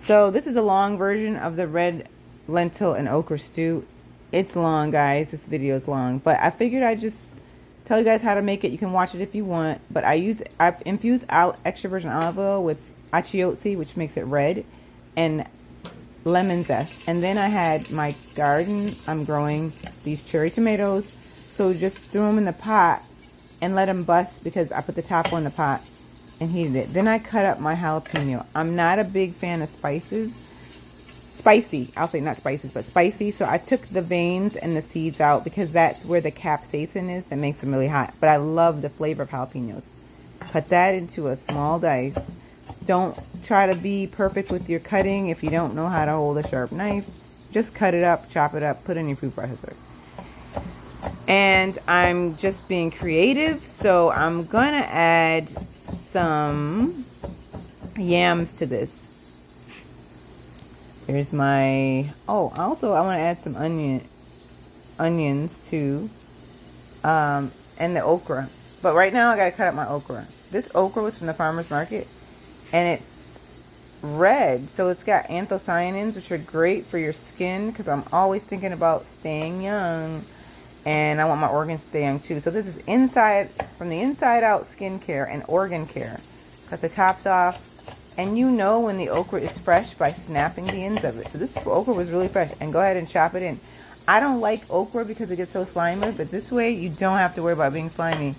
So this is a long version of the red lentil and okra stew. It's long, guys. This video is long, but I figured I'd just tell you guys how to make it. You can watch it if you want, but I've infused extra virgin olive oil with achiote, which makes it red, and lemon zest. And then I had my garden. I'm growing these cherry tomatoes, so just threw them in the pot and let them bust because I put the top on the pot and heated it. Then I cut up my jalapeno. I'm not a big fan of spices. Spicy, I'll say not spices, but spicy. So I took the veins and the seeds out because that's where the capsaicin is that makes them really hot. But I love the flavor of jalapenos. Cut that into a small dice. Don't try to be perfect with your cutting if you don't know how to hold a sharp knife. Just cut it up, chop it up, put it in your food processor. And I'm just being creative, so I'm gonna add some yams to this. Here's my, also I want to add some onions too, and the okra. But right now I gotta cut up my okra. This okra was from the farmer's market, and it's red, so it's got anthocyanins, which are great for your skin, because I'm always thinking about staying young, and I want my organs to stay young too. So this is from the inside out skincare and organ care. Cut the tops off. And you know when the okra is fresh by snapping the ends of it. So this okra was really fresh. And go ahead and chop it in. I don't like okra because it gets so slimy. But this way you don't have to worry about being slimy.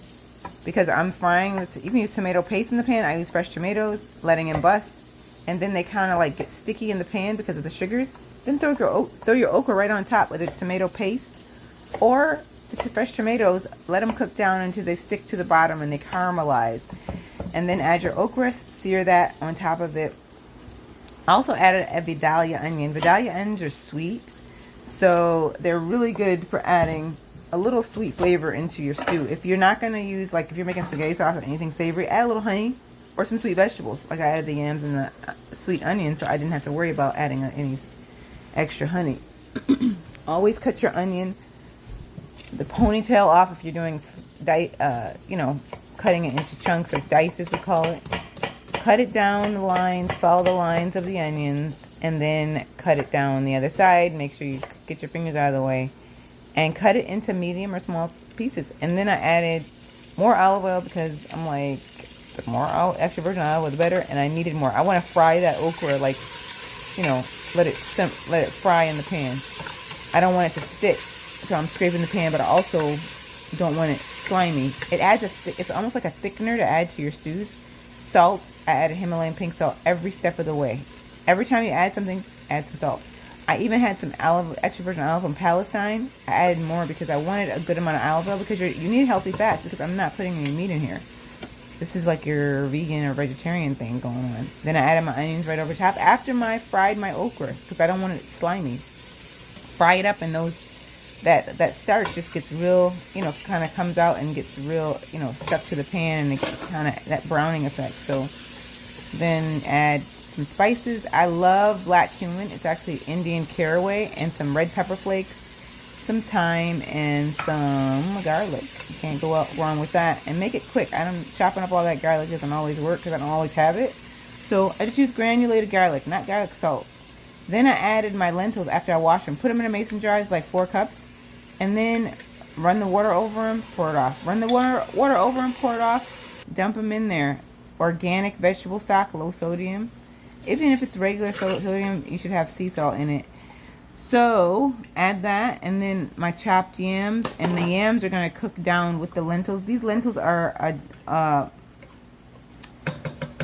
Because I'm frying. You can use tomato paste in the pan. I use fresh tomatoes. Letting them bust. And then they kind of like get sticky in the pan because of the sugars. Then throw your okra right on top with the tomato paste. Or the fresh tomatoes. Let them cook down until they stick to the bottom and they caramelize. And then add your okra, sear that on top of it. I also added a Vidalia onion. Vidalia onions are sweet, so they're really good for adding a little sweet flavor into your stew. If you're not going to use, like if you're making spaghetti sauce or anything savory, add a little honey or some sweet vegetables. Like I added the yams and the sweet onion, so I didn't have to worry about adding any extra honey. Always cut your onion, the ponytail off if you're doing, cutting it into chunks or dices, we call it. Cut it down the lines, follow the lines of the onions, and then cut it down the other side. Make sure you get your fingers out of the way. And cut it into medium or small pieces. And then I added more olive oil because I'm like, the more extra virgin olive oil, the better. And I needed more. I want to fry that okra, like, let it fry in the pan. I don't want it to stick, so I'm scraping the pan, but I also don't want it slimy. It adds it's almost like a thickener to add to your stews. Salt, I added Himalayan pink salt every step of the way. Every time you add something, add some salt. I even had some extra virgin olive from Palestine. I added more because I wanted a good amount of olive oil, because you need healthy fats, because I'm not putting any meat in here. This is like your vegan or vegetarian thing going on. Then I added my onions right over top after I fried my okra, because I don't want it slimy. Fry it up, and that starch just gets real, kind of comes out and gets real, stuck to the pan, and it kind of that browning effect. So then add some spices. I love black cumin. It's actually Indian caraway, and some red pepper flakes, some thyme, and some garlic. You can't go wrong with that. And make it quick. I'm chopping up all that garlic doesn't always work because I don't always have it. So I just use granulated garlic, not garlic salt. Then I added my lentils after I washed them. Put them in a mason jar, it's like 4 cups. And then run the water over them, pour it off. Run the water over them, pour it off. Dump them in there. Organic vegetable stock, low sodium. Even if it's regular sodium, you should have sea salt in it. So add that, and then my chopped yams. And the yams are going to cook down with the lentils. These lentils are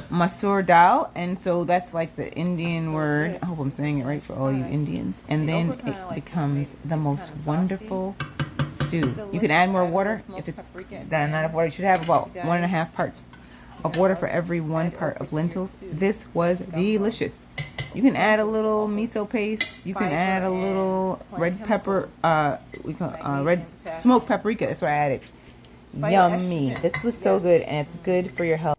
masoor dal, and so that's like the Indian word. I hope I'm saying it right for all you Indians. And then it becomes the most wonderful stew. You can add more water if it's not enough water. You should have about 1.5 parts of water for every 1 part of lentils. This was delicious. You can add a little miso paste. You can add a little red pepper. Red smoked paprika. That's what I added. Yummy. This was so good, and it's good for your health.